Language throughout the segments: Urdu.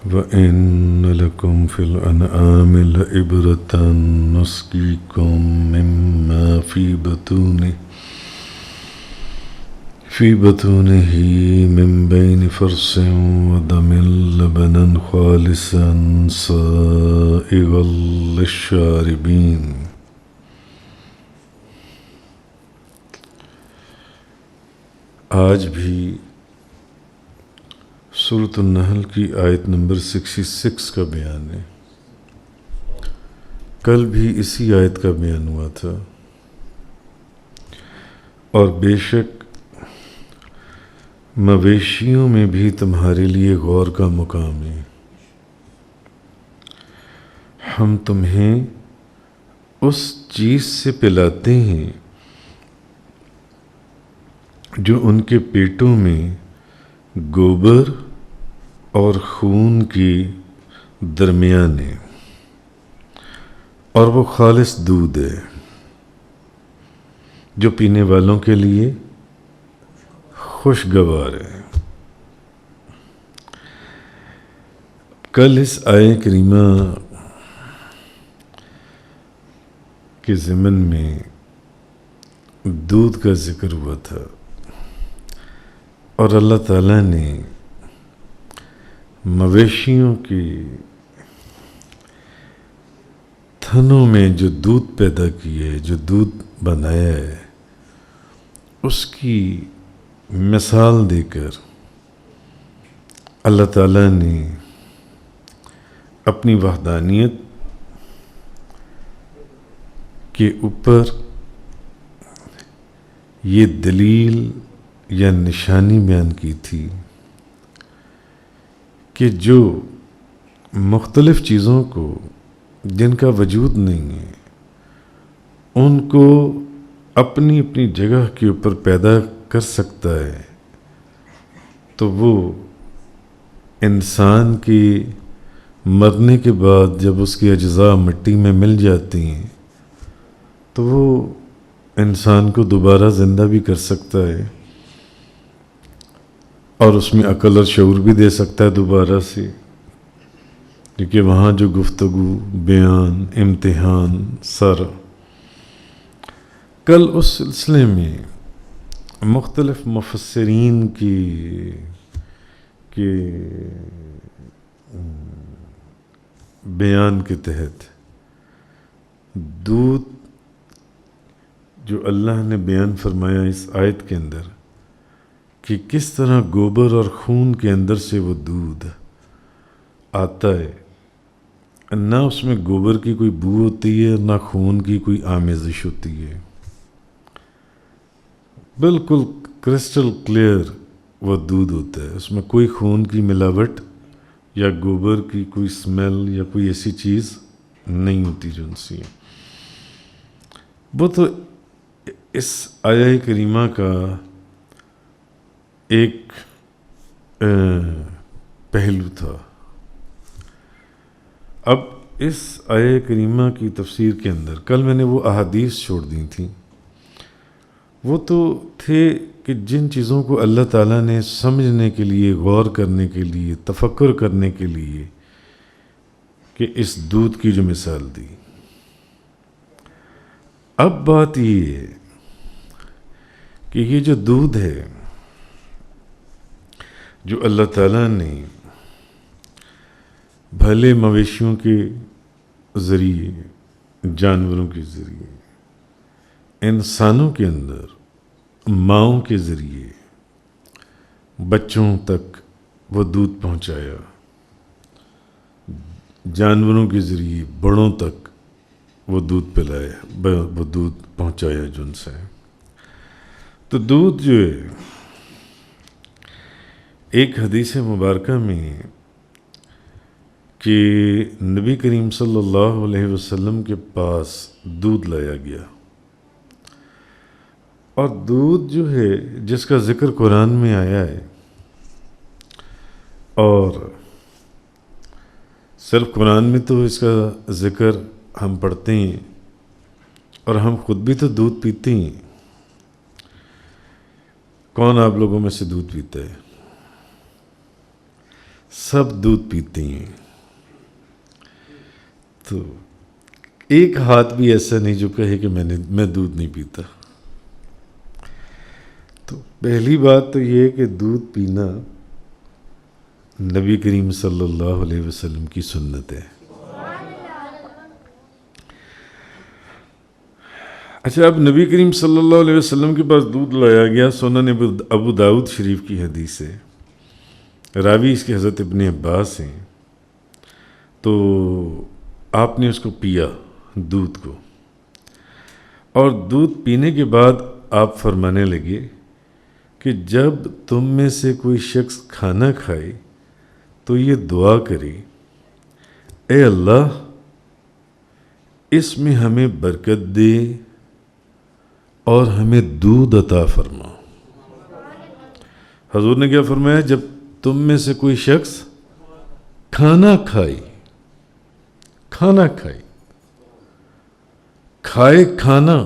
وَإِنَّ لَكُمْ فِي الْأَنْعَامِ لَعِبْرَةً نُسْقِيكُم مِّمَّا فِي بُطُونِهِ مِن بَيْنِ فَرْثٍ وَدَمٍ لَبَنًا خَالِصًا سَائِغًا لِّلشَّارِبِينَ۔ آج بھی سورۃ النحل کی آیت نمبر 66 کا بیان ہے۔ کل بھی اسی آیت کا بیان ہوا تھا، اور بے شک مویشیوں میں بھی تمہارے لیے غور کا مقام ہے۔ ہم تمہیں اس چیز سے پلاتے ہیں جو ان کے پیٹوں میں گوبر اور خون کی درمیان ہے، اور وہ خالص دودھ ہے جو پینے والوں کے لیے خوشگوار ہے۔ کل اس آیہ کریمہ کے ضمن میں دودھ کا ذکر ہوا تھا، اور اللہ تعالیٰ نے مویشیوں کی تھنوں میں جو دودھ پیدا کیا ہے، جو دودھ بنایا ہے، اس کی مثال دے کر اللہ تعالیٰ نے اپنی وحدانیت کے اوپر یہ دلیل یا نشانی بیان کی تھی کہ جو مختلف چیزوں کو جن کا وجود نہیں ہے، ان کو اپنی اپنی جگہ کے اوپر پیدا کر سکتا ہے، تو وہ انسان کی مرنے کے بعد جب اس کی اجزاء مٹی میں مل جاتی ہیں تو وہ انسان کو دوبارہ زندہ بھی کر سکتا ہے، اور اس میں عقل اور شعور بھی دے سکتا ہے دوبارہ سے، کیونکہ وہاں جو گفتگو، بیان، امتحان سر۔ کل اس سلسلے میں مختلف مفسرین کی بیان کے تحت دودھ جو اللہ نے بیان فرمایا اس آیت کے اندر کہ کس طرح گوبر اور خون کے اندر سے وہ دودھ آتا ہے، نہ اس میں گوبر کی کوئی بو ہوتی ہے، نہ خون کی کوئی آمیزش ہوتی ہے، بالکل کرسٹل کلیئر وہ دودھ ہوتا ہے، اس میں کوئی خون کی ملاوٹ یا گوبر کی کوئی سمیل یا کوئی ایسی چیز نہیں ہوتی جو ان سے۔ وہ تو اس آیہ کریمہ کا ایک پہلو تھا۔ اب اس آیہ کریمہ کی تفسیر کے اندر کل میں نے وہ احادیث چھوڑ دی تھیں، وہ تو تھے کہ جن چیزوں کو اللہ تعالیٰ نے سمجھنے کے لیے، غور کرنے کے لیے، تفکر کرنے کے لیے کہ اس دودھ کی جو مثال دی۔ اب بات یہ ہے کہ یہ جو دودھ ہے جو اللہ تعالیٰ نے بھلے مویشیوں کے ذریعے، جانوروں کے ذریعے، انسانوں کے اندر ماؤں کے ذریعے بچوں تک وہ دودھ پہنچایا، جانوروں کے ذریعے بڑوں تک وہ دودھ پلایا، وہ دودھ پہنچایا جن سے۔ تو دودھ جو ہے ایک حدیث مبارکہ میں کہ نبی کریم صلی اللہ علیہ وسلم کے پاس دودھ لایا گیا، اور دودھ جو ہے جس کا ذکر قرآن میں آیا ہے، اور صرف قرآن میں تو اس کا ذکر ہم پڑھتے ہیں، اور ہم خود بھی تو دودھ پیتے ہیں۔ کون آپ لوگوں میں سے دودھ پیتا ہے؟ سب دودھ پیتے ہیں، تو ایک ہاتھ بھی ایسا نہیں جو کہے کہ میں دودھ نہیں پیتا۔ تو پہلی بات تو یہ ہے کہ دودھ پینا نبی کریم صلی اللہ علیہ وسلم کی سنت ہے۔ اچھا، اب نبی کریم صلی اللہ علیہ وسلم کے پاس دودھ لایا گیا، سنن ابو داؤد شریف کی حدیث ہے، راوی اس کے حضرت ابن عباس ہیں۔ تو آپ نے اس کو پیا، دودھ کو، اور دودھ پینے کے بعد آپ فرمانے لگے کہ جب تم میں سے کوئی شخص کھانا کھائے تو یہ دعا کرے، اے اللہ اس میں ہمیں برکت دے اور ہمیں دودھ عطا فرما۔ حضور نے کیا فرمایا؟ جب تم میں سے کوئی شخص کھانا کھائے کھانا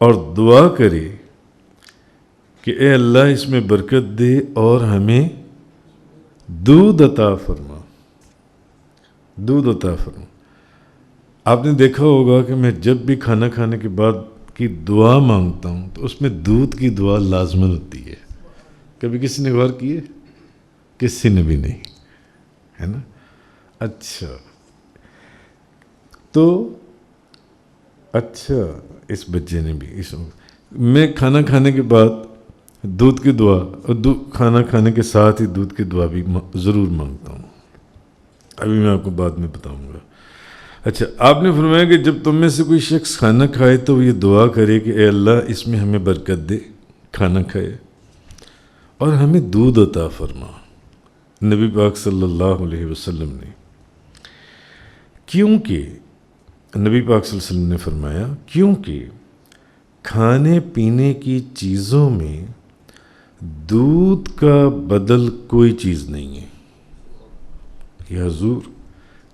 اور دعا کرے کہ اے اللہ اس میں برکت دے اور ہمیں دودھ عطا فرما۔ آپ نے دیکھا ہوگا کہ میں جب بھی کھانا کھانے کے بعد کی دعا مانگتا ہوں تو اس میں دودھ کی دعا لازمن ہوتی ہے۔ کبھی کسی نے غور کی ہے؟ کسی نے بھی نہیں، ہے نا؟ اچھا اس بچے نے بھی میں کھانا کھانے کے بعد دودھ کی دعا، اور کھانا کھانے کے ساتھ ہی دودھ کی دعا بھی ضرور مانگتا ہوں، ابھی میں آپ کو بعد میں بتاؤں گا۔ اچھا، آپ نے فرمایا کہ جب تم میں سے کوئی شخص کھانا کھائے تو وہ یہ دعا کرے کہ اے اللہ اس میں ہمیں برکت دے، کھانا کھائے اور ہمیں دودھ عطا فرما۔ نبی پاک صلی اللہ علیہ وسلم نے، کیونکہ نبی پاک صلی اللہ علیہ وسلم نے فرمایا کیونکہ کھانے پینے کی چیزوں میں دودھ کا بدل کوئی چیز نہیں ہے۔ یہ حضور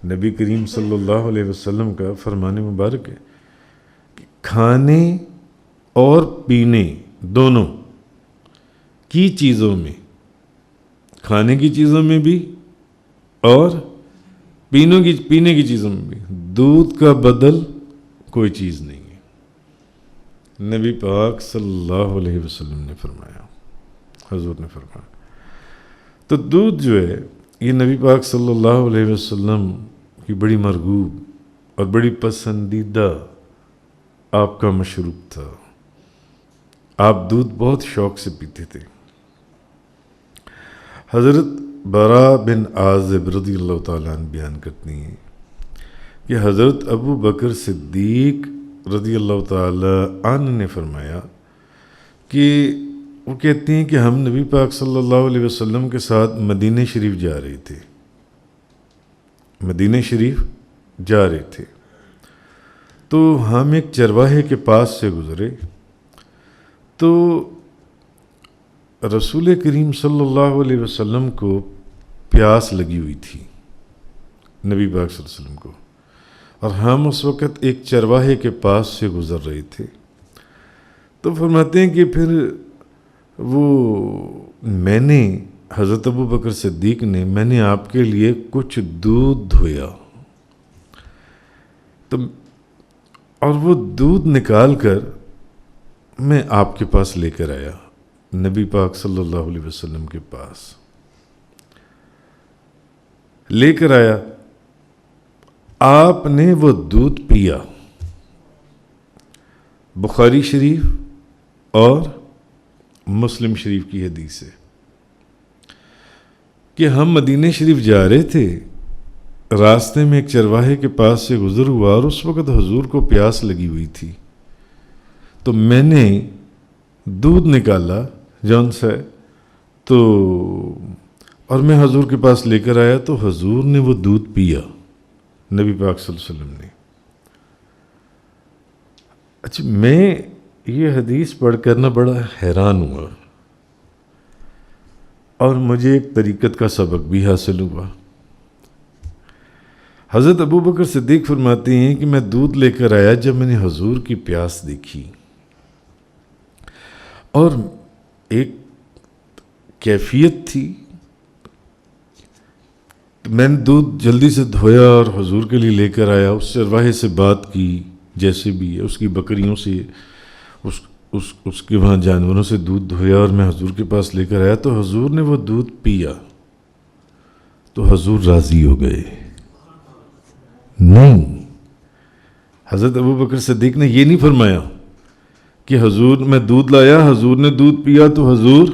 نبی کریم صلی اللہ علیہ وسلم کا فرمان مبارک ہے کہ کھانے اور پینے دونوں کی چیزوں میں، کھانے کی چیزوں میں بھی اور پینے کی چیزوں میں بھی دودھ کا بدل کوئی چیز نہیں ہے۔ نبی پاک صلی اللہ علیہ وسلم نے فرمایا، حضور نے فرمایا۔ تو دودھ جو ہے یہ نبی پاک صلی اللہ علیہ وسلم کی بڑی مرغوب اور بڑی پسندیدہ آپ کا مشروب تھا۔ آپ دودھ بہت شوق سے پیتے تھے۔ حضرت برا بن عازب رضی اللہ تعالیٰ عنہ بیان کرتی ہیں کہ حضرت ابو بکر صدیق رضی اللہ تعالیٰ عنہ نے فرمایا کہ وہ کہتے ہیں کہ ہم نبی پاک صلی اللہ علیہ وسلم کے ساتھ مدینہ شریف جا رہے تھے، تو ہم ایک چرواہے کے پاس سے گزرے تو رسول کریم صلی اللہ علیہ وسلم کو پیاس لگی ہوئی تھی، نبی پاک صلی اللہ علیہ وسلم کو، اور ہم اس وقت ایک چرواہے کے پاس سے گزر رہے تھے۔ تو فرماتے ہیں کہ پھر میں نے حضرت ابو بکر صدیق نے میں نے آپ کے لیے کچھ دودھ دھویا، اور وہ دودھ نکال کر میں آپ کے پاس لے کر آیا، نبی پاک صلی اللہ علیہ وسلم کے پاس لے کر آیا۔ آپ نے وہ دودھ پیا۔ بخاری شریف اور مسلم شریف کی حدیث ہے کہ ہم مدینہ شریف جا رہے تھے، راستے میں ایک چرواہے کے پاس سے گزر ہوا اور اس وقت حضور کو پیاس لگی ہوئی تھی، تو میں نے دودھ نکالا جون سے اور میں حضور کے پاس لے کر آیا تو حضور نے وہ دودھ پیا، نبی پاک صلی اللہ علیہ وسلم نے۔ اچھا، میں یہ حدیث پڑھ کر بڑا حیران ہوا اور مجھے ایک طریقت کا سبق بھی حاصل ہوا۔ حضرت ابو بکر صدیق فرماتے ہیں کہ میں دودھ لے کر آیا جب میں نے حضور کی پیاس دیکھی، اور ایک کیفیت تھی میں نے دودھ جلدی سے دھویا اور حضور کے لیے لے کر آیا. اس چرواہے سے بات کی جیسے بھی ہے, اس کی بکریوں سے, اس کے وہاں جانوروں سے دودھ دھویا اور میں حضور کے پاس لے کر آیا. تو حضور نے وہ دودھ پیا تو حضور راضی ہو گئے. نہیں, حضرت ابوبکر صدیق نے یہ نہیں فرمایا کہ حضور میں دودھ لایا, حضور نے دودھ پیا تو حضور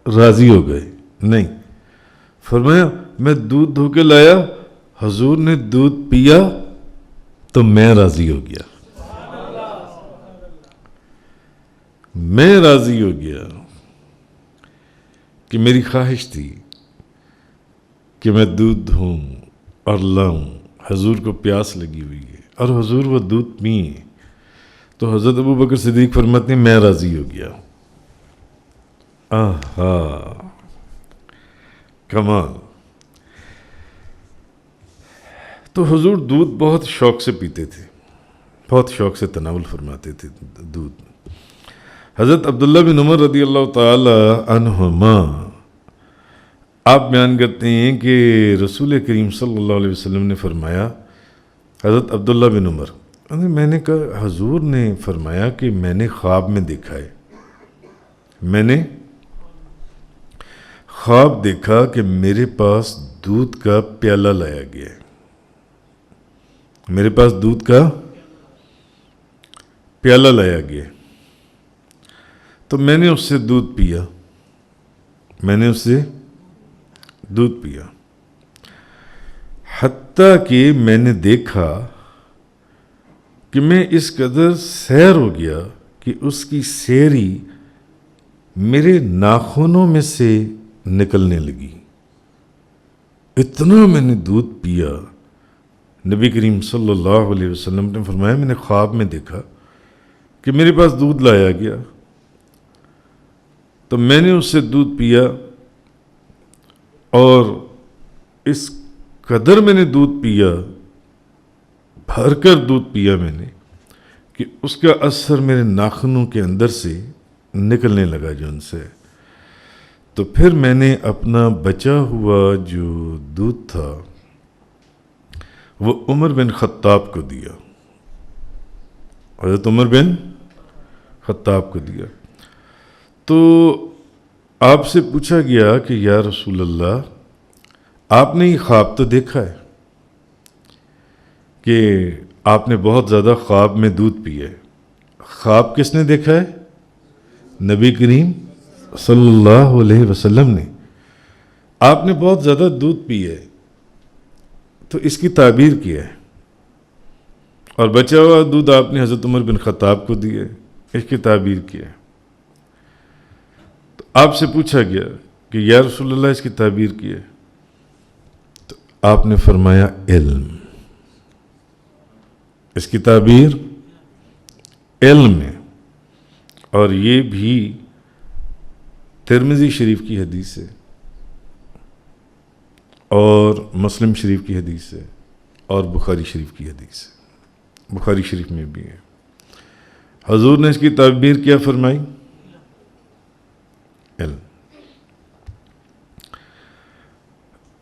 راضی ہو گئے. نہیں, فرمایا میں دودھ دھو کے لایا, حضور نے دودھ پیا تو میں راضی ہو گیا. میں راضی ہو گیا کہ میری خواہش تھی کہ میں دودھ دھوں اور لاؤں. حضور کو پیاس لگی ہوئی ہے اور حضور وہ دودھ پئیں, تو حضرت ابوبکر صدیق فرماتے ہیں میں راضی ہو گیا. آہا کمال. تو حضور دودھ بہت شوق سے پیتے تھے, بہت شوق سے تناول فرماتے تھے دودھ. حضرت عبداللہ بن عمر رضی اللہ تعالی عنہما آپ بیان کرتے ہیں کہ رسول کریم صلی اللہ علیہ وسلم نے فرمایا, حضرت عبداللہ بن عمر, میں نے کہا حضور نے فرمایا کہ میں نے خواب میں دیکھا ہے, میں نے خواب دیکھا کہ میرے پاس دودھ کا پیالہ لایا گیا ہے, میرے پاس دودھ کا پیالہ لایا گیا. تو میں نے اس سے دودھ پیا, میں نے اس سے دودھ پیا, حتیٰ کہ میں نے دیکھا کہ میں اس قدر سیر ہو گیا کہ اس کی سیری میرے ناخنوں میں سے نکلنے لگی. اتنا میں نے دودھ پیا. نبی کریم صلی اللہ علیہ وسلم نے فرمایا میں نے خواب میں دیکھا کہ میرے پاس دودھ لایا گیا, تو میں نے اس سے دودھ پیا اور اس قدر میں نے دودھ پیا, بھر کر دودھ پیا میں نے, کہ اس کا اثر میرے ناخنوں کے اندر سے نکلنے لگا جون سے. تو پھر میں نے اپنا بچا ہوا جو دودھ تھا وہ عمر بن خطاب کو دیا, حضرت عمر بن خطاب کو دیا. تو آپ سے پوچھا گیا کہ یا رسول اللہ آپ نے یہ خواب تو دیکھا ہے کہ آپ نے بہت زیادہ خواب میں دودھ پیا ہے. خواب کس نے دیکھا ہے؟ نبی کریم صلی اللہ علیہ وسلم نے. آپ نے بہت زیادہ دودھ پیا ہے تو اس کی تعبیر کیا ہے, اور بچا ہوا دودھ آپ نے حضرت عمر بن خطاب کو دیا ہے, اس کی تعبیر کیا ہے. تو آپ سے پوچھا گیا کہ یا رسول اللہ اس کی تعبیر کی ہے, تو آپ نے فرمایا علم. اس کی تعبیر علم ہے, اور یہ بھی ترمذی شریف کی حدیث ہے اور مسلم شریف کی حدیث ہے اور بخاری شریف کی حدیث ہے. بخاری شریف میں بھی ہے. حضور نے اس کی تعبیر کیا فرمائی؟ علم.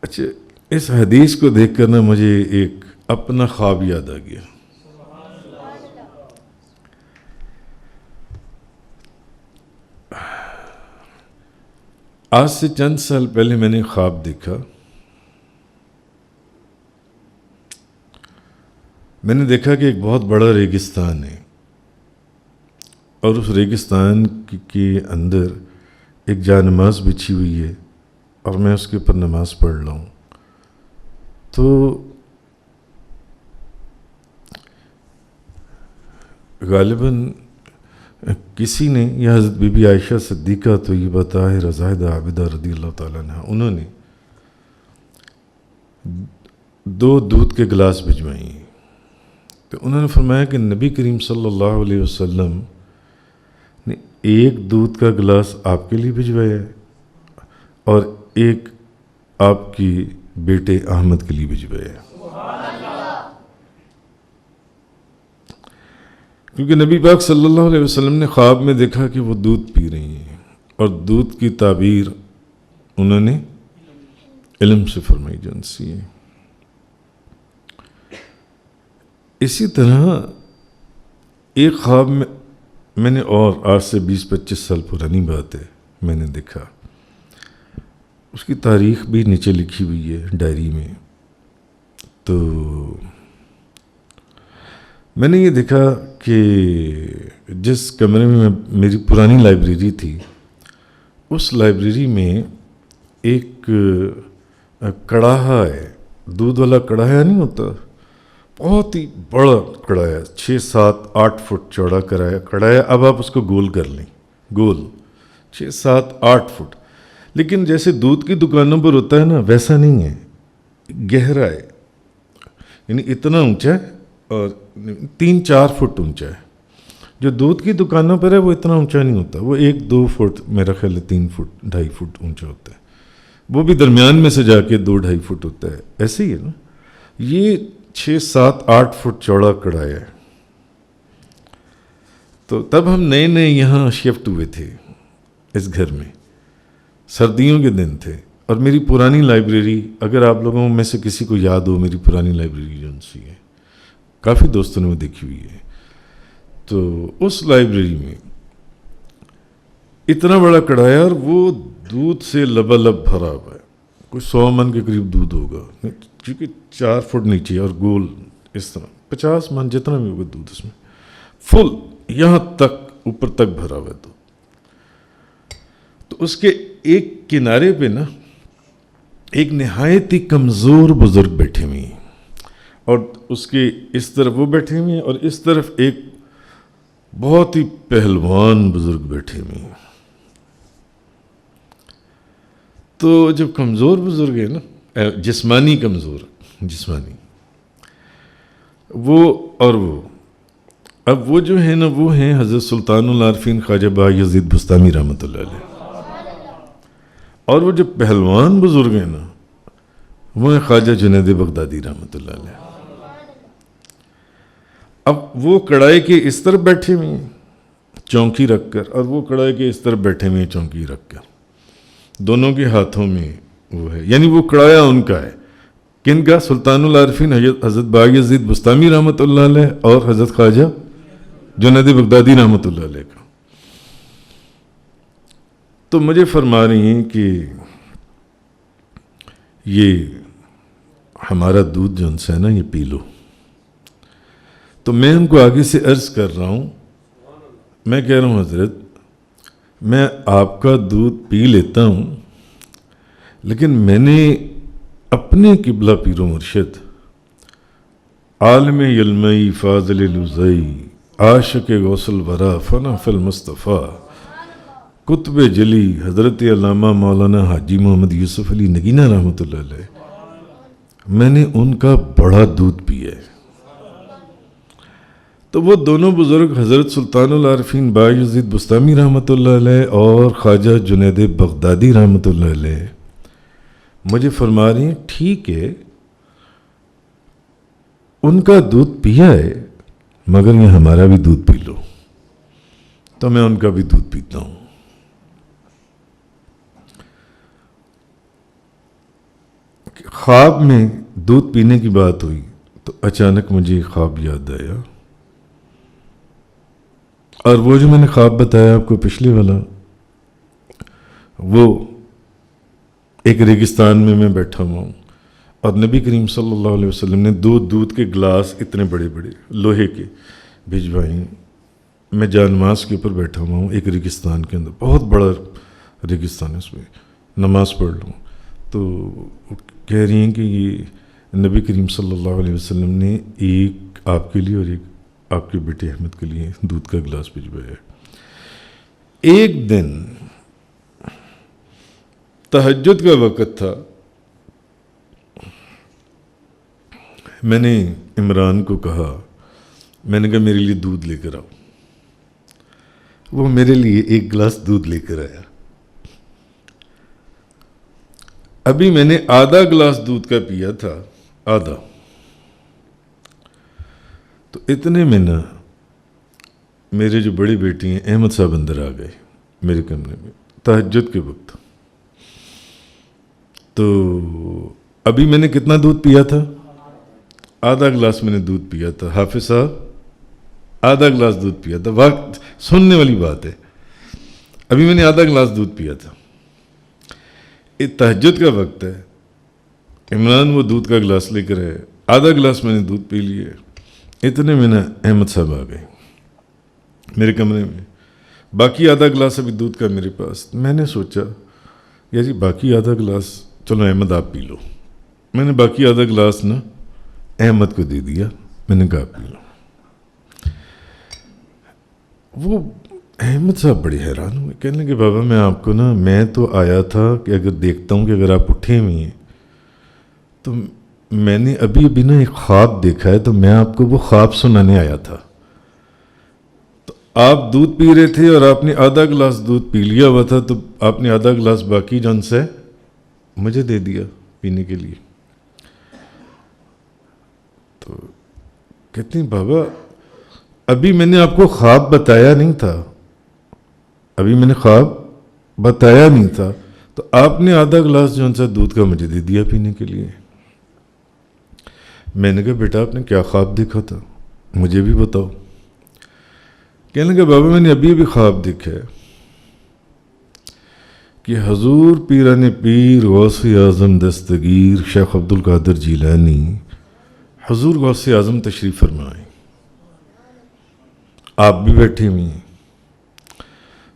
اچھا, اس حدیث کو دیکھ کر نا مجھے ایک اپنا خواب یاد آ گیا. آج سے چند سال پہلے میں نے خواب دیکھا. میں نے دیکھا کہ ایک بہت بڑا ریگستان ہے اور اس ریگستان کے اندر ایک جا نماز بچھی ہوئی ہے اور میں اس کے اوپر نماز پڑھ رہا ہوں. تو غالباً کسی نے, یا حضرت بی بی عائشہ صدیقہ طیبہ طاہرہ زاہدہ عابدہ رضی اللہ تعالیٰ عنہ, انہوں نے 2 دودھ کے گلاس بھجوائیں. تو انہوں نے فرمایا کہ نبی کریم صلی اللہ علیہ وسلم نے ایک دودھ کا گلاس آپ کے لیے بھجوایا ہے اور ایک آپ کی بیٹے احمد کے لیے بھجوایا ہے. کیونکہ نبی پاک صلی اللہ علیہ وسلم نے خواب میں دیکھا کہ وہ دودھ پی رہی ہیں اور دودھ کی تعبیر انہوں نے علم سے فرمائی جانسی ہے. اسی طرح ایک خواب میں نے، اور آج سے 20-25 سال پرانی بات ہے، میں نے دیکھا، اس کی تاریخ بھی نیچے لکھی ہوئی ہے ڈائری میں. تو میں نے یہ دیکھا کہ جس کمرے میں میری پرانی لائبریری تھی، اس لائبریری میں ایک کڑاہا ہے، دودھ والا کڑاہا نہیں ہوتا، بہت ہی بڑا کڑاہا، 6-7-8 فٹ چوڑا کڑاہا. اب آپ اس کو گول کر لیں، گول 6-7-8 فٹ. لیکن جیسے دودھ کی دکانوں پر ہوتا ہے نا، ویسا نہیں ہے، گہرا ہے، یعنی اتنا اونچا ہے اور 3-4 فٹ اونچا ہے. جو دودھ کی دکانوں پر ہے وہ اتنا اونچا نہیں ہوتا، وہ 1-2 فٹ، میرا خیال ہے 3 فٹ 2.5 فٹ اونچا ہوتا ہے. وہ بھی درمیان میں سے جا کے 2-2.5 فٹ ہوتا ہے. ایسے ہی ہے نا، یہ 6-7-8 فٹ چوڑا کڑاہا ہے. تو تب ہم نئے نئے یہاں شفٹ ہوئے تھے اس گھر میں، سردیوں کے دن تھے، اور میری پرانی لائبریری، اگر آپ لوگوں میں سے کسی کو یاد ہو میری پرانی لائبریری جون سی ہے، کافی دوستوں نے وہ دیکھی ہوئی ہے. تو اس لائبریری میں اتنا بڑا کڑاہا ہے، اور وہ دودھ سے لبالب بھرا ہوا ہے، کوئی 100 من کے قریب دودھ ہوگا، کیونکہ 4 فٹ نیچے اور گول اس طرح 50 من جتنا بھی ہوگا دودھ اس میں، فل یہاں تک اوپر تک بھرا ہوا ہے دودھ. تو اس کے ایک کنارے پہ نا ایک نہایت ہی کمزور بزرگ بیٹھے ہوئے ہیں، اور اس کے اس طرف وہ بیٹھے ہوئے ہیں، اور اس طرف ایک بہت ہی پہلوان بزرگ بیٹھے ہوئے ہیں. تو جب کمزور بزرگ ہے نا، جسمانی کمزور، جسمانی، وہ اور وہ، اب وہ جو ہے نا، وہ ہیں حضرت سلطان العارفین خواجہ بایزید بستامی رحمۃ اللہ علیہ. اور وہ جو پہلوان بزرگ ہیں نا، وہ ہیں خواجہ جنید بغدادی رحمۃ اللہ علیہ. اب وہ کڑاہے کے اس طرف بیٹھے ہوئے ہیں چونکی رکھ کر، اور وہ کڑاہے کے اس طرف بیٹھے ہوئے ہیں چونکی رکھ کر. دونوں کے ہاتھوں میں وہ ہے، یعنی وہ کڑاہا ان کا ہے. کن کا؟ سلطان العارفین حضرت بایزید بستامی رحمۃ اللہ علیہ اور حضرت خواجہ جنید بغدادی رحمۃ اللہ علیہ کا. تو مجھے فرما رہی ہیں کہ یہ ہمارا دودھ جو ان سے ہے نا، یہ پی لو. تو میں ان کو آگے سے عرض کر رہا ہوں، میں کہہ رہا ہوں حضرت، میں آپ کا دودھ پی لیتا ہوں، لیکن میں نے اپنے قبلہ پیر و مرشد عالم یلمئی فاضل لوزئی عاشق غوث الورا فنا فی المصطفیٰ قطب جلی حضرت علامہ مولانا حاجی محمد یوسف علی نگینہ رحمۃ اللہ علیہ، میں نے ان کا بڑا دودھ پیا ہے. تو وہ دونوں بزرگ حضرت سلطان العارفین بایزید بستامی رحمۃ اللہ علیہ اور خواجہ جنید بغدادی رحمۃ اللہ علیہ مجھے فرما رہی ہیں، ٹھیک ہے ان کا دودھ پیا ہے، مگر یہ ہمارا بھی دودھ پی لو. تو میں ان کا بھی دودھ پیتا ہوں. خواب میں دودھ پینے کی بات ہوئی تو اچانک مجھے خواب یاد آیا، اور وہ جو میں نے خواب بتایا آپ کو پچھلے والا، وہ ایک ریگستان میں بیٹھا ہوا ہوں، اور نبی کریم صلی اللہ علیہ وسلم نے 2 دودھ کے گلاس اتنے بڑے بڑے لوہے کے بھجوائیں. میں جانماز کے اوپر بیٹھا ہوا ہوں ایک ریگستان کے اندر، بہت بڑا ریگستان ہے، اس میں نماز پڑھ لوں. تو کہہ رہی ہیں کہ یہ نبی کریم صلی اللہ علیہ وسلم نے ایک آپ کے لیے اور ایک آپ کے بیٹے احمد کے لیے دودھ کا گلاس بھجوایا. ایک دن تہجد کا وقت تھا، میں نے عمران کو کہا، میں نے کہا میرے لیے دودھ لے کر آؤ. وہ میرے لیے ایک گلاس دودھ لے کر آیا. ابھی میں نے آدھا گلاس دودھ کا پیا تھا، آدھا. تو اتنے میں نا میرے جو بڑی بیٹی ہیں احمد صاحب اندر آ گئے میرے کمرے میں، تہجد کے وقت. تو ابھی میں نے کتنا دودھ پیا تھا؟ آدھا گلاس میں نے دودھ پیا تھا. حافظ صاحب آدھا گلاس دودھ پیا تھا. وقت سننے والی بات ہے. ابھی میں نے آدھا گلاس دودھ پیا تھا. یہ تہجد کا وقت ہے. عمران وہ دودھ کا گلاس لے کر ہے. آدھا گلاس میں نے دودھ پی لیے. اتنے میں نا احمد صاحب آ گئے میرے کمرے میں. باقی آدھا گلاس ابھی دودھ کا میرے پاس. میں نے سوچا یا جی باقی آدھا گلاس چلو احمد آپ پی لو. میں نے باقی آدھا گلاس نا احمد کو دے دیا. میں نے کہا پی لو. وہ احمد صاحب بڑے حیران ہوئے. کہنے لگے بابا میں آپ کو نا میں تو آیا تھا کہ اگر دیکھتا ہوں کہ اگر آپ اٹھے ہوئے ہیں تو میں نے ابھی نا ایک خواب دیکھا ہے تو میں آپ کو وہ خواب سنانے آیا تھا. تو آپ دودھ پی رہے تھے اور آپ نے آدھا گلاس دودھ پی لیا ہوا تھا تو آپ نے آدھا گلاس باقی جان سے مجھے دے دیا پینے کے لیے. تو کہتے ہیں بابا ابھی میں نے آپ کو خواب بتایا نہیں تھا. ابھی میں نے خواب بتایا نہیں تھا تو آپ نے آدھا گلاس جو سا دودھ کا مجھے دے دیا پینے کے لیے. میں نے کہا بیٹا آپ نے کیا خواب دیکھا تھا مجھے بھی بتاؤ. کہنے لگا بابا میں نے ابھی خواب دیکھا ہے کہ حضور پیران پیر غوث اعظم دستگیر شیخ عبد القادر جیلانی حضور غوث اعظم تشریف فرمائے. آپ بھی بیٹھے ہوئے ہیں.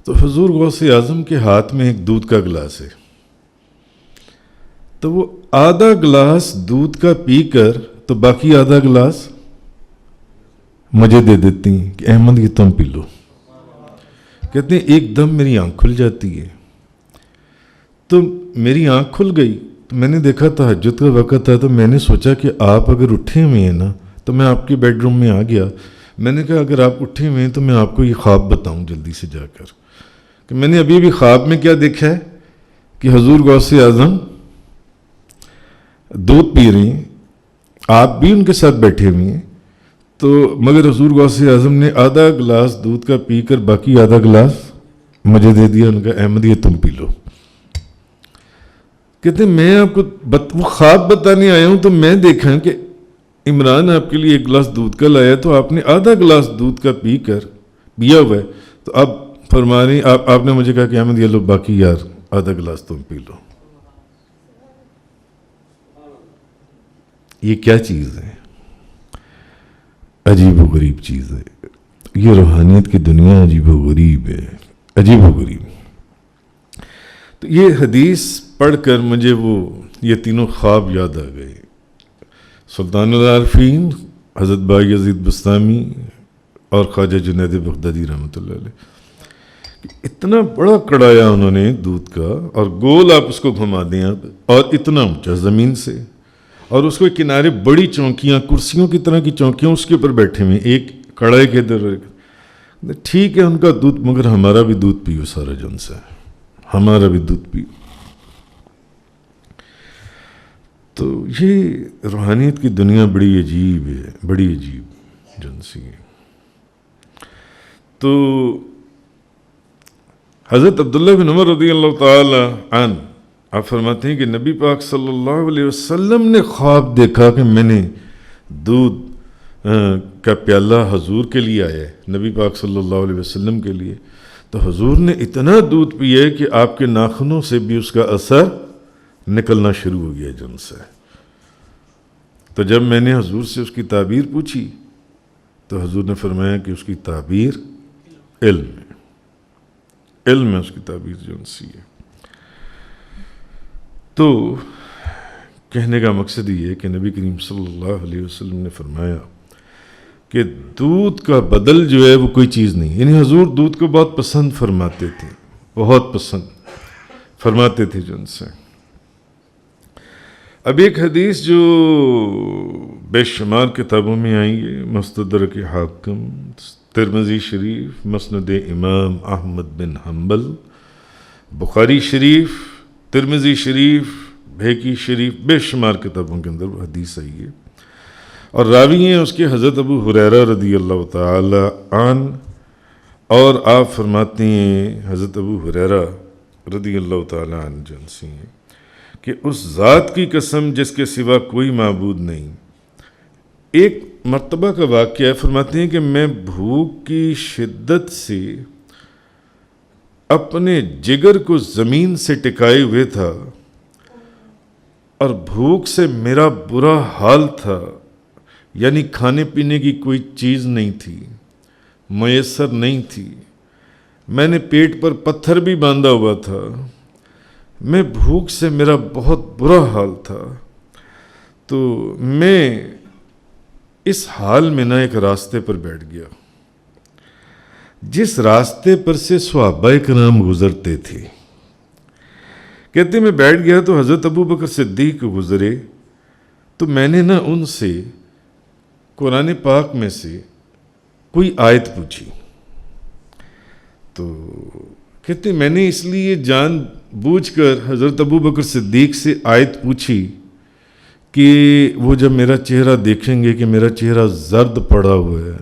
تو حضور غوث اعظم کے ہاتھ میں ایک دودھ کا گلاس ہے. تو وہ آدھا گلاس دودھ کا پی کر تو باقی آدھا گلاس مجھے دے دیتی ہیں کہ احمد یہ تم پی لو. کہتے ہیں ایک دم میری آنکھ کھل جاتی ہے. تو میری آنکھ کھل گئی تو میں نے دیکھا تہجد کا وقت تھا. تو میں نے سوچا کہ آپ اگر اٹھے ہوئے ہیں نا تو میں آپ کے بیڈ روم میں آ گیا. میں نے کہا اگر آپ اٹھے ہوئے ہیں تو میں آپ کو یہ خواب بتاؤں جلدی سے جا کر کہ میں نے ابھی خواب میں کیا دیکھا ہے کہ حضور غوث اعظم دودھ پی رہی ہیں آپ بھی ان کے ساتھ بیٹھے ہوئے ہیں. تو مگر حضور غوث اعظم نے آدھا گلاس دودھ کا پی کر باقی آدھا گلاس مجھے دے دیا. ان کا احمد یہ تم پی لو. کہتے ہیں میں آپ کو وہ خواب بتانے آیا ہوں تو میں دیکھا کہ عمران آپ کے لیے ایک گلاس دودھ کا لایا تو آپ نے آدھا گلاس دودھ کا پی کر پیا ہوا ہے. تو اب فرما رہی آپ نے مجھے کہا کہ احمد یہ لو باقی یار آدھا گلاس تم پی لو. یہ کیا چیز ہے؟ عجیب و غریب چیز ہے. یہ روحانیت کی دنیا عجیب و غریب ہے. عجیب و غریب. تو یہ حدیث پڑھ کر مجھے یہ تینوں خواب یاد آ گئے. سلطان العارفین حضرت بائی یزید بستامی اور خواجہ جنید بغدادی رحمۃ اللہ علیہ. اتنا بڑا کڑایا انہوں نے دودھ کا اور گول آپ اس کو گھما دیں اور اتنا اونچا زمین سے اور اس کو کنارے بڑی چونکیاں کرسیوں کی طرح کی چونکیاں اس کے اوپر بیٹھے ہوئے ایک کڑائی کے ادھر. ٹھیک ہے ان کا دودھ مگر ہمارا بھی دودھ پیو سارا جن سے ہمارا بھی دودھ پیو. تو یہ روحانیت کی دنیا بڑی عجیب ہے. بڑی عجیب جن سی ہے. تو حضرت عبداللہ بن عمر رضی اللہ تعالی عنہ آپ فرماتے ہیں کہ نبی پاک صلی اللہ علیہ وسلم نے خواب دیکھا کہ میں نے دودھ کا پیالہ حضور کے لیے آیا ہے نبی پاک صلی اللہ علیہ وسلم کے لیے. تو حضور نے اتنا دودھ پیا کہ آپ کے ناخنوں سے بھی اس کا اثر نکلنا شروع ہو گیا جن سے. تو جب میں نے حضور سے اس کی تعبیر پوچھی تو حضور نے فرمایا کہ اس کی تعبیر علم ہے. علم ہے اس کی تعبیر جن سی ہے. تو کہنے کا مقصد یہ ہے کہ نبی کریم صلی اللہ علیہ وسلم نے فرمایا کہ دودھ کا بدل جو ہے وہ کوئی چیز نہیں. یعنی حضور دودھ کو بہت پسند فرماتے تھے. بہت پسند فرماتے تھے جن سے. اب ایک حدیث جو بے شمار کتابوں میں آئی ہے مستدرک حاکم ترمذی شریف مسند امام احمد بن حنبل بخاری شریف ترمذی شریف بھیکی شریف بے شمار کتابوں کے اندر وہ حدیث آئی ہے. اور راوی ہیں اس کے حضرت ابو ہریرہ رضی اللہ تعالی عنہ. اور آپ فرماتے ہیں حضرت ابو ہریرہ رضی اللہ تعالی عنہ جن سے ہیں کہ اس ذات کی قسم جس کے سوا کوئی معبود نہیں. ایک مرتبہ کا واقعہ ہے، فرماتے ہیں کہ میں بھوک کی شدت سے اپنے جگر کو زمین سے ٹکائے ہوئے تھا اور بھوک سے میرا برا حال تھا، یعنی کھانے پینے کی کوئی چیز نہیں تھی، میسر نہیں تھی. میں نے پیٹ پر پتھر بھی باندھا ہوا تھا. میں بھوک سے میرا بہت برا حال تھا. تو میں اس حال میں نہ ایک راستے پر بیٹھ گیا، جس راستے پر سے صحابہ کرام گزرتے تھے. کہتے میں بیٹھ گیا تو حضرت ابو بکر صدیق گزرے، تو میں نے نہ ان سے قرآن پاک میں سے کوئی آیت پوچھی. تو کہتے میں نے اس لیے جان بوجھ کر حضرت ابو بکر صدیق سے آیت پوچھی کہ وہ جب میرا چہرہ دیکھیں گے کہ میرا چہرہ زرد پڑا ہوا ہے،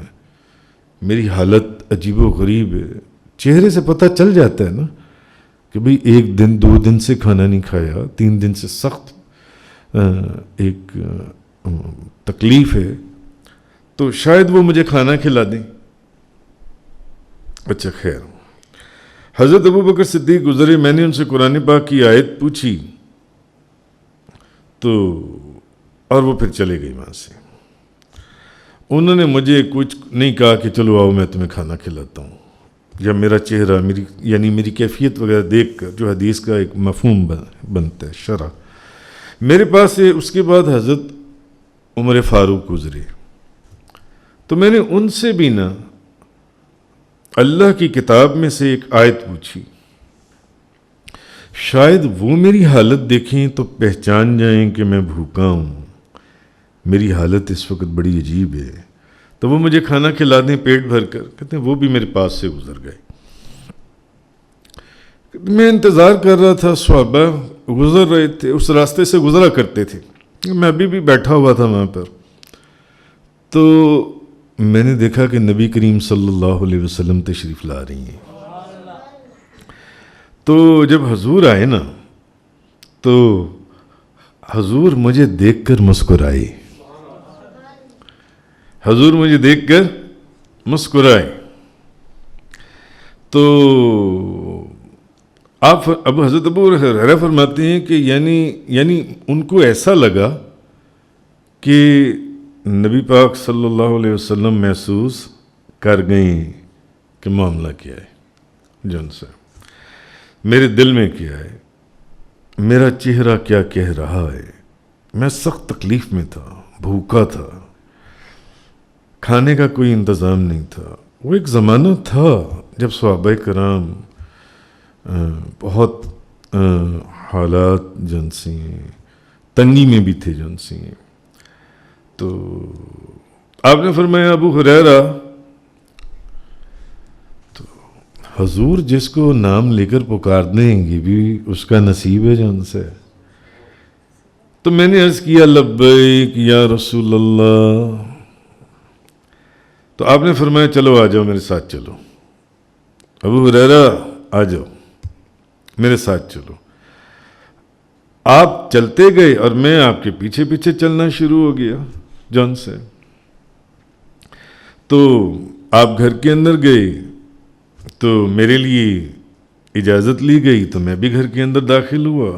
میری حالت عجیب و غریب ہے. چہرے سے پتہ چل جاتا ہے نا کہ بھئی 1 دن 2 دن سے کھانا نہیں کھایا، 3 دن سے سخت ایک تکلیف ہے، تو شاید وہ مجھے کھانا کھلا دیں. اچھا خیر، حضرت ابو بکر صدیق گزرے، میں نے ان سے قرآن پاک کی آیت پوچھی تو اور وہ پھر چلے گئی وہاں سے. انہوں نے مجھے کچھ نہیں کہا کہ چلو آؤ میں تمہیں کھانا کھلاتا ہوں، یا میرا چہرہ میری کیفیت وغیرہ دیکھ کر جو حدیث کا ایک مفہوم بنتا ہے شرح. میرے پاس سے اس کے بعد حضرت عمر فاروق گزرے، تو میں نے ان سے بھی نا اللہ کی کتاب میں سے ایک آیت پوچھی. شاید وہ میری حالت دیکھیں تو پہچان جائیں کہ میں بھوکا ہوں، میری حالت اس وقت بڑی عجیب ہے، تو وہ مجھے کھانا کھلا دیں پیٹ بھر کر. کہتے ہیں وہ بھی میرے پاس سے گزر گئے. میں انتظار کر رہا تھا، صحابہ گزر رہے تھے، اس راستے سے گزرا کرتے تھے، میں ابھی بھی بیٹھا ہوا تھا وہاں پر. تو میں نے دیکھا کہ نبی کریم صلی اللہ علیہ وسلم تشریف لا رہی ہیں. تو جب حضور آئے نا تو حضور مجھے دیکھ کر مسکرائے. حضور مجھے دیکھ کر مسکرائے. تو آپ اب حضرت ابو ہریرہ فرماتے ہیں کہ یعنی ان کو ایسا لگا کہ نبی پاک صلی اللہ علیہ وسلم محسوس کر گئیں کہ معاملہ کیا ہے، جن سے میرے دل میں کیا ہے، میرا چہرہ کیا کہہ رہا ہے. میں سخت تکلیف میں تھا، بھوکا تھا، کھانے کا کوئی انتظام نہیں تھا. وہ ایک زمانہ تھا جب صحابہ کرام بہت حالات جن سے تنگی میں بھی تھے جن سے. تو آپ نے فرمایا ابو ہریرہ، تو حضور جس کو نام لے کر پکار دیں گے بھی اس کا نصیب ہے جن سے. تو میں نے عرض کیا لبیک یا رسول اللہ. تو آپ نے فرمایا چلو آ جاؤ میرے ساتھ چلو، ابو ہریرہ آ جاؤ میرے ساتھ چلو. آپ چلتے گئے اور میں آپ کے پیچھے پیچھے چلنا شروع ہو گیا جان سے. تو آپ گھر کے اندر گئے تو میرے لیے اجازت لی گئی تو میں بھی گھر کے اندر داخل ہوا.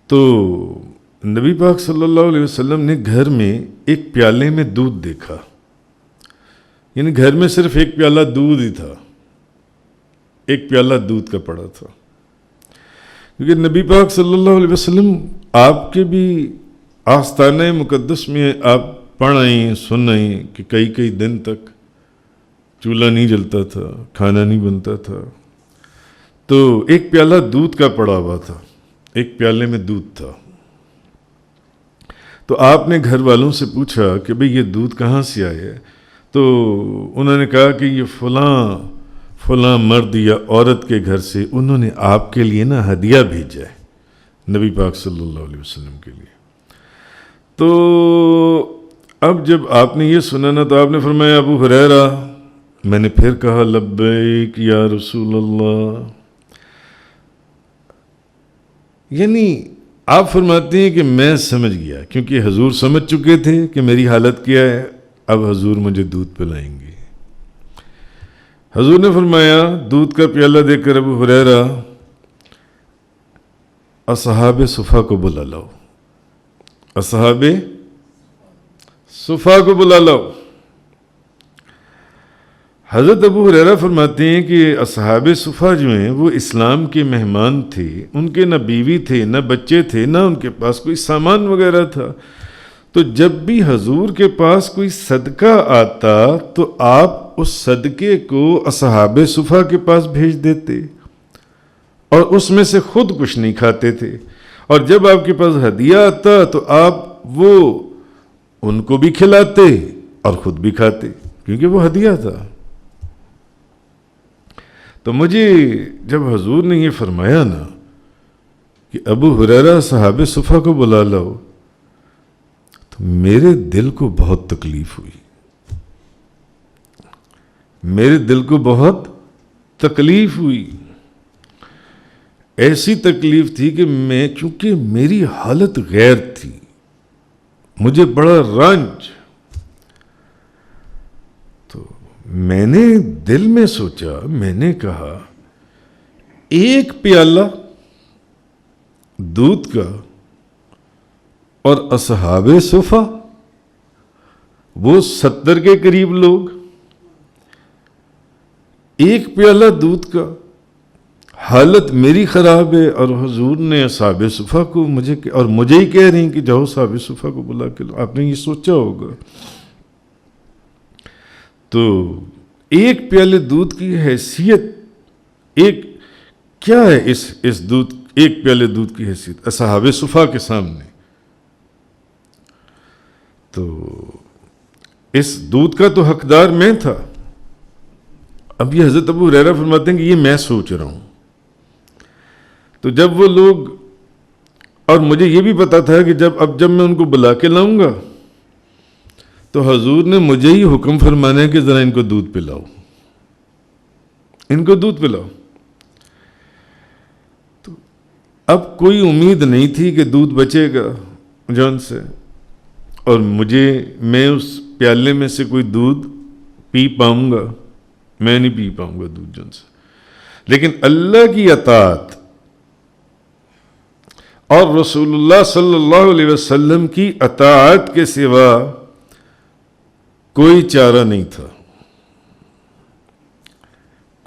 تو نبی پاک صلی اللہ علیہ وسلم نے گھر میں ایک پیالے میں دودھ دیکھا، یعنی گھر میں صرف ایک پیالہ دودھ ہی تھا، ایک پیالہ دودھ کا پڑا تھا. کیونکہ نبی پاک صلی اللہ علیہ وسلم آپ کے بھی آستانہ مقدس میں آپ پڑھ آئیں سن آئیں کہ کئی دن تک چولہا نہیں جلتا تھا، کھانا نہیں بنتا تھا. تو ایک پیالہ دودھ کا پڑا ہوا تھا، ایک پیالے میں دودھ تھا. تو آپ نے گھر والوں سے پوچھا کہ بھئی یہ دودھ کہاں سے آئے؟ تو انہوں نے کہا کہ یہ فلاں مرد یا عورت کے گھر سے انہوں نے آپ کے لیے نا ہدیہ بھیجا ہے نبی پاک صلی اللہ علیہ وسلم کے لیے. تو اب جب آپ نے یہ سنا نا تو آپ نے فرمایا ابو ہریرہ. میں نے پھر کہا لبیک یا رسول اللہ. یعنی آپ فرماتے ہیں کہ میں سمجھ گیا، کیونکہ حضور سمجھ چکے تھے کہ میری حالت کیا ہے، اب حضور مجھے دودھ پلائیں گے۔ حضور نے فرمایا، دودھ کا پیالہ دے کر ابو ہریرہ اصحاب صفا کو بلا لاؤ، اصحاب صفا کو بلا لاؤ۔ حضرت ابو ہریرہ فرماتے ہیں کہ اصحاب صفا جو ہیں وہ اسلام کے مہمان تھے، ان کے نہ بیوی تھے، نہ بچے تھے، نہ ان کے پاس کوئی سامان وغیرہ تھا، تو جب بھی حضور کے پاس کوئی صدقہ آتا تو آپ اس صدقے کو اصحاب صفا کے پاس بھیج دیتے اور اس میں سے خود کچھ نہیں کھاتے تھے، اور جب آپ کے پاس ہدیہ آتا تو آپ وہ ان کو بھی کھلاتے اور خود بھی کھاتے، کیونکہ وہ ہدیہ تھا۔ تو مجھے جب حضور نے یہ فرمایا نا کہ ابو ہریرہ صحابہ صفا کو بلا لاؤ، تو میرے دل کو بہت تکلیف ہوئی، میرے دل کو بہت تکلیف ہوئی، ایسی تکلیف تھی کہ میں، چونکہ میری حالت غیر تھی، مجھے بڑا رنج، تو میں نے دل میں سوچا، میں نے کہا ایک پیالہ دودھ کا اور اصحاب صفا وہ 70 کے قریب لوگ، ایک پیالہ دودھ کا، حالت میری خراب ہے، اور حضور نے اصحاب صفا کو مجھے ہی کہہ رہی ہیں کہ جاؤ اصحاب صفا کو بلا کے لاؤ۔ آپ نے یہ سوچا ہوگا، تو ایک پیالے دودھ کی حیثیت کیا ہے، اس دودھ، ایک پیالے دودھ کی حیثیت اصحاب صفا کے سامنے، تو اس دودھ کا تو حقدار میں تھا۔ اب یہ حضرت ابو ہریرہ فرماتے ہیں کہ یہ میں سوچ رہا ہوں، تو جب وہ لوگ، اور مجھے یہ بھی پتا تھا کہ جب میں ان کو بلا کے لاؤں گا تو حضور نے مجھے ہی حکم فرمانا ہے کہ ذرا ان کو دودھ پلاؤ، ان کو دودھ پلاؤ۔ تو اب کوئی امید نہیں تھی کہ دودھ بچے گا جان سے، اور میں اس پیالے میں سے کوئی دودھ پی پاؤں گا، میں نہیں پی پاؤں گا دودھ جان سے، لیکن اللہ کی اطاعت اور رسول اللہ صلی اللہ علیہ وسلم کی اطاعت کے سوا کوئی چارہ نہیں تھا،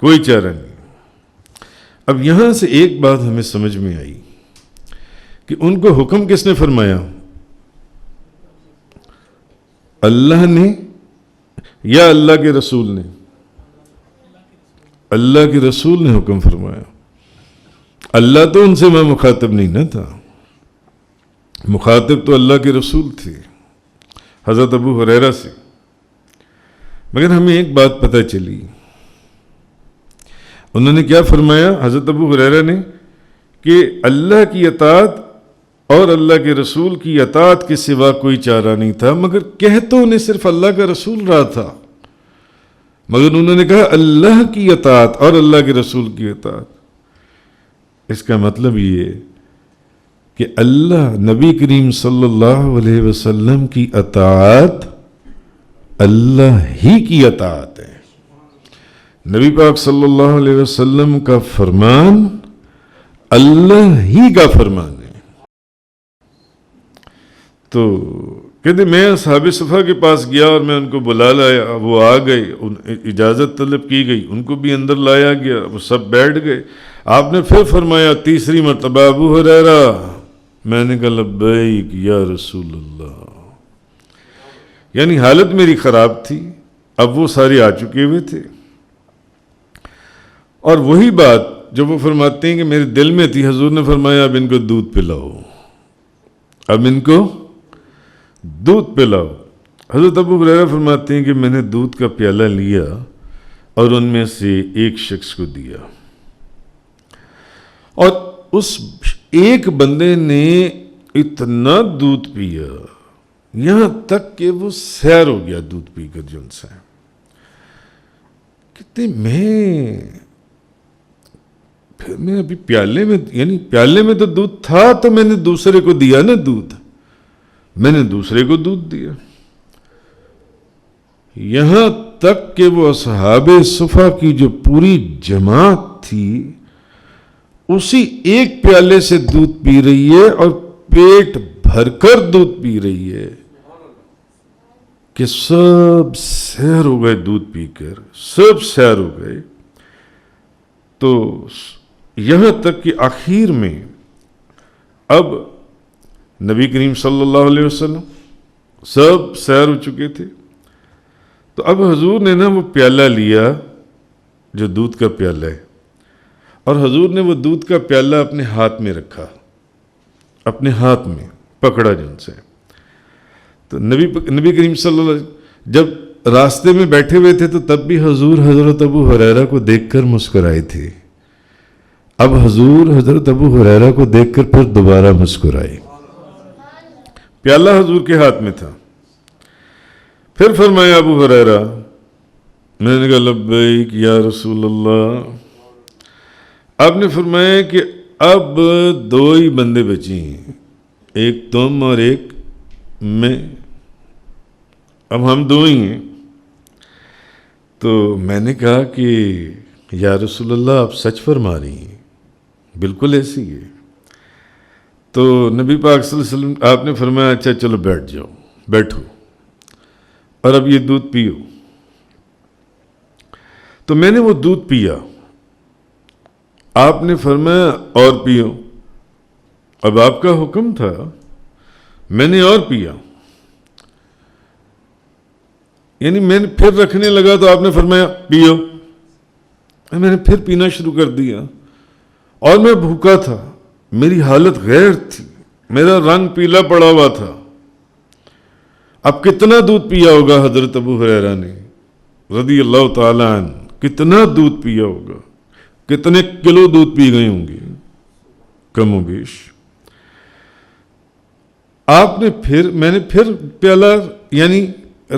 کوئی چارہ نہیں۔ اب یہاں سے ایک بات ہمیں سمجھ میں آئی کہ ان کو حکم کس نے فرمایا، اللہ نے یا اللہ کے رسول نے؟ اللہ کے رسول نے حکم فرمایا۔ اللہ تو ان سے میں مخاطب نہیں نہ تھا، مخاطب تو اللہ کے رسول تھے حضرت ابو ہریرہ سے۔ مگر ہمیں ایک بات پتہ چلی، انہوں نے کیا فرمایا حضرت ابو ہریرہ نے، کہ اللہ کی اطاعت اور اللہ کے رسول کی اطاعت کے سوا کوئی چارہ نہیں تھا، مگر کہہ تو انہیں صرف اللہ کا رسول رہا تھا، مگر انہوں نے کہا اللہ کی اطاعت اور اللہ کے رسول کی اطاعت۔ اس کا مطلب یہ کہ اللہ، نبی کریم صلی اللہ علیہ وسلم کی اطاعت اللہ ہی کی اطاعت ہے، نبی پاک صلی اللہ علیہ وسلم کا فرمان اللہ ہی کا فرمان ہے۔ تو کہتے میں اصحاب صفا کے پاس گیا اور میں ان کو بلا لایا، وہ آ گئے، اجازت طلب کی گئی، ان کو بھی اندر لایا گیا، وہ سب بیٹھ گئے۔ آپ نے پھر فرمایا تیسری مرتبہ، ابو ہریرہ، میں نے کہا لبیک یا رسول اللہ، یعنی حالت میری خراب تھی، اب وہ سارے آ چکے ہوئے تھے، اور وہی بات جو وہ فرماتے ہیں کہ میرے دل میں تھی، حضور نے فرمایا اب ان کو دودھ پلاؤ، اب ان کو دودھ پلاؤ۔ حضرت ابو ہریرہ فرماتے ہیں کہ میں نے دودھ کا پیالہ لیا اور ان میں سے ایک شخص کو دیا، اور اس ایک بندے نے اتنا دودھ پیا یہاں تک کہ وہ سیر ہو گیا دودھ پی کر جن سے۔ کہتے میں پھر میں ابھی پیالے میں تو دودھ تھا، تو میں نے دوسرے کو دیا نا دودھ، میں نے دوسرے کو دودھ دیا. یہاں تک کہ وہ اصحاب صفا کی جو پوری جماعت تھی اسی ایک پیالے سے دودھ پی رہی ہے اور پیٹ بھر کر دودھ پی رہی ہے کہ سب سیر ہو گئے دودھ پی کر، سب سیر ہو گئے. تو یہاں تک کہ آخر میں اب نبی کریم صلی اللہ علیہ وسلم سب سیر ہو چکے تھے، تو اب حضور نے نا وہ پیالہ لیا جو دودھ کا پیالہ ہے، اور حضور نے وہ دودھ کا پیالہ اپنے ہاتھ میں رکھا، اپنے ہاتھ میں پکڑا جن سے. تو نبی کریم صلی اللہ علیہ وسلم جب راستے میں بیٹھے ہوئے تھے تو تب بھی حضور حضرت ابو ہریرہ کو دیکھ کر مسکرائے تھے. اب حضور حضرت ابو ہریرہ کو دیکھ کر پھر دوبارہ مسکرائے. پیالہ حضور کے ہاتھ میں تھا. پھر فرمایا ابو ہریرہ، میں نے کہا لبیک یا رسول اللہ. آپ نے فرمایا کہ اب دو ہی بندے بچی ہیں، ایک تم اور ایک میں، اب ہم دو ہی ہیں. تو میں نے کہا کہ یا رسول اللہ آپ سچ فرما رہی ہیں، بالکل ایسی ہے. تو نبی پاک صلی اللہ علیہ وسلم آپ نے فرمایا اچھا چلو بیٹھ جاؤ، بیٹھو اور اب یہ دودھ پیو. تو میں نے وہ دودھ پیا. آپ نے فرمایا اور پیو. اب آپ کا حکم تھا، میں نے اور پیا. یعنی میں نے پھر رکھنے لگا تو آپ نے فرمایا پیو. میں نے پھر پینا شروع کر دیا، اور میں بھوکا تھا، میری حالت غیر تھی، میرا رنگ پیلا پڑا ہوا تھا. اب کتنا دودھ پیا ہوگا حضرت ابو ہریرہ نے رضی اللہ تعالیٰ عنہ، کتنا دودھ پیا ہوگا، کتنے کلو دودھ پی گئے ہوں گے کم و بیش. میں نے پھر پیالہ یعنی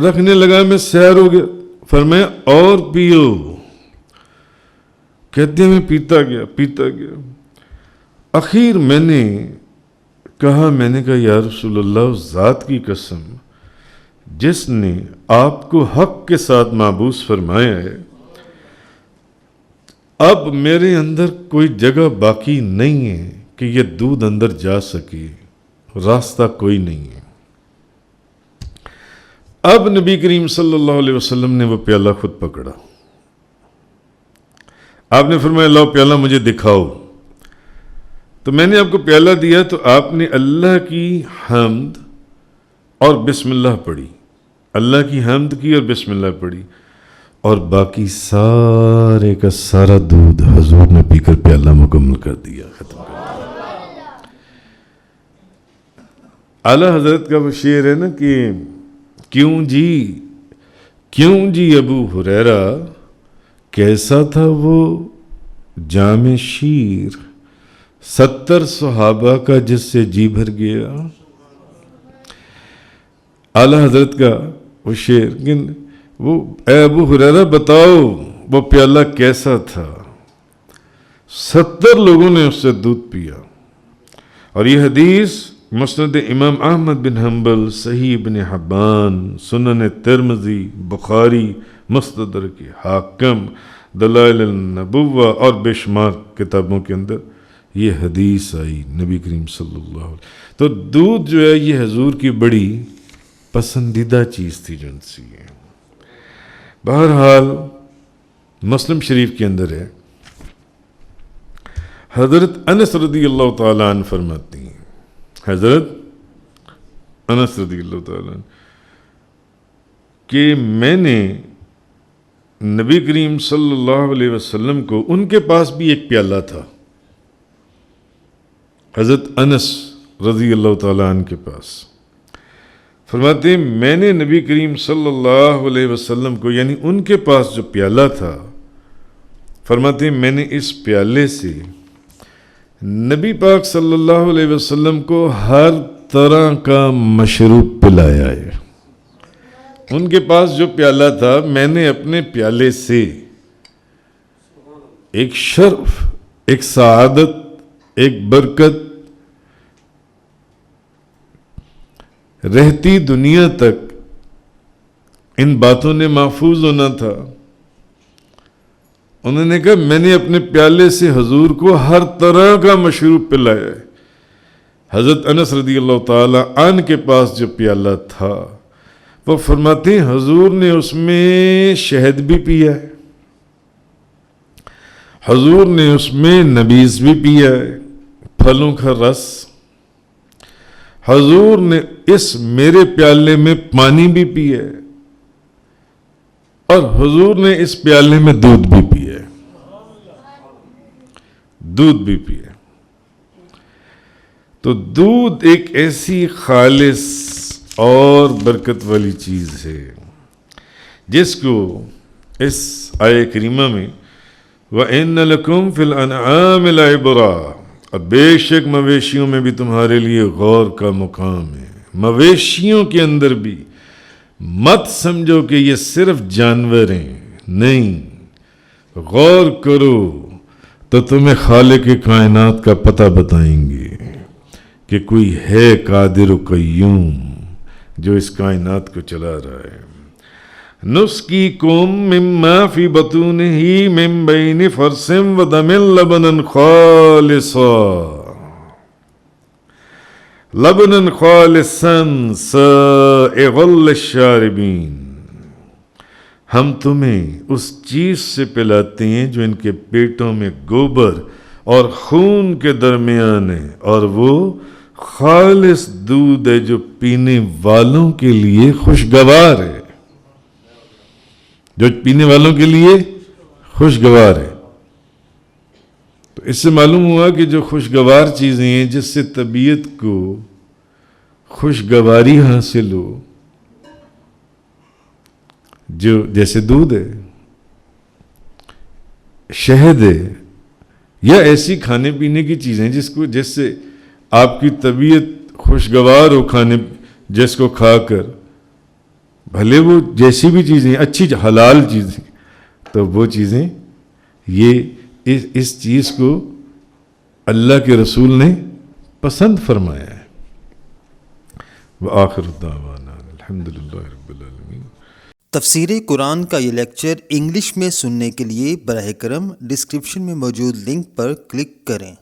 رکھنے لگا، میں سیر ہو گیا. فرمایا اور پیو. کہتے ہیں میں پیتا گیا. اخیر میں نے کہا یا رسول اللہ اس ذات کی قسم جس نے آپ کو حق کے ساتھ معبوس فرمایا ہے، اب میرے اندر کوئی جگہ باقی نہیں ہے کہ یہ دودھ اندر جا سکے، راستہ کوئی نہیں ہے. اب نبی کریم صلی اللہ علیہ وسلم نے وہ پیالہ خود پکڑا. آپ نے فرمایا لاؤ پیالہ مجھے دکھاؤ. تو میں نے آپ کو پیالہ دیا تو آپ نے اللہ کی حمد اور بسم اللہ پڑھی، اللہ کی حمد کی اور بسم اللہ پڑھی، اور باقی سارے کا سارا دودھ حضور نے پی کر پیالہ مکمل کر دیا، ختم کر دیا. اعلیٰ حضرت کا وہ شعر ہے نا کہ کیوں جی ابو ہریرہ کیسا تھا وہ جام شیر، 70 صحابہ کا جس سے جی بھر گیا. اعلیٰ حضرت کا وہ شعر، وہ اے ابو ہریرہ بتاؤ وہ پیالہ کیسا تھا، 70 لوگوں نے اس سے دودھ پیا. اور یہ حدیث مسند امام احمد بن حنبل، صحیح ابن حبان، سنن ترمذی، بخاری، مستدرک حاکم، دلائل النبوہ اور بے شمار کتابوں کے اندر یہ حدیث آئی نبی کریم صلی اللہ علیہ وسلم. تو دودھ جو ہے یہ حضور کی بڑی پسندیدہ چیز تھی جن سی ہے. بہرحال مسلم شریف کے اندر ہے، حضرت انس رضی اللہ تعالیٰ عنہ فرماتی ہیں، حضرت انس رضی اللہ تعالیٰ عنہ کہ میں نے نبی کریم صلی اللہ علیہ وسلم کو، ان کے پاس بھی ایک پیالہ تھا، حضرت انس رضی اللہ تعالیٰ عنہ کے پاس. فرماتے ہیں میں نے نبی کریم صلی اللہ علیہ وسلم کو، یعنی ان کے پاس جو پیالہ تھا، فرماتے ہیں میں نے اس پیالے سے نبی پاک صلی اللہ علیہ وسلم کو ہر طرح کا مشروب پلایا ہے. ان کے پاس جو پیالہ تھا میں نے اپنے پیالے سے ایک شرف ایک سعادت، ایک برکت رہتی دنیا تک ان باتوں نے محفوظ ہونا تھا۔ انہوں نے کہا میں نے اپنے پیالے سے حضور کو ہر طرح کا مشروب پلایا ہے۔ حضرت انس رضی اللہ تعالی عنہ کے پاس جو پیالہ تھا وہ فرماتے ہیں حضور نے اس میں شہد بھی پیا ہے، حضور نے اس میں نبیذ بھی پیا ہے، پھلوں کا رس، حضور نے اس میرے پیالے میں پانی بھی پیا ہے، اور حضور نے اس پیالے میں دودھ بھی پیا ہے، دودھ بھی پیا۔ تو دودھ ایک ایسی خالص اور برکت والی چیز ہے جس کو اس آیہ کریمہ میں وَإِنَّ لَكُمْ فِي الْأَنْعَامِ لَعِبْرَةً، اور بے شک مویشیوں میں بھی تمہارے لیے غور کا مقام ہے۔ مویشیوں کے اندر بھی مت سمجھو کہ یہ صرف جانور ہیں، نہیں، غور کرو تو تمہیں خالق کائنات کا پتہ بتائیں گے کہ کوئی ہے قادر و قیوم جو اس کائنات کو چلا رہا ہے۔ نسقیکم مما فی بطونہ من بین فرث ودم لبنا خالصا سائغا للشاربین، ہم تمہیں اس چیز سے پلاتے ہیں جو ان کے پیٹوں میں گوبر اور خون کے درمیان ہے، اور وہ خالص دودھ ہے جو پینے والوں کے لیے خوشگوار ہے، جو پینے والوں کے لیے خوشگوار ہے۔ تو اس سے معلوم ہوا کہ جو خوشگوار چیزیں ہیں جس سے طبیعت کو خوشگواری حاصل ہو، جو جیسے دودھ ہے، شہد ہے، یا ایسی کھانے پینے کی چیزیں جس سے آپ کی طبیعت خوشگوار ہو، کھانے جس کو کھا کر، بھلے وہ جیسی بھی چیزیں اچھی حلال چیزیں، تو وہ چیزیں یہ اس چیز کو اللہ کے رسول نے پسند فرمایا ہے۔ وآخر دعوانا الحمدللہ رب العالمین۔ تفسیر قرآن کا یہ لیکچر انگلش میں سننے کے لیے براہ کرم ڈسکرپشن میں موجود لنک پر کلک کریں۔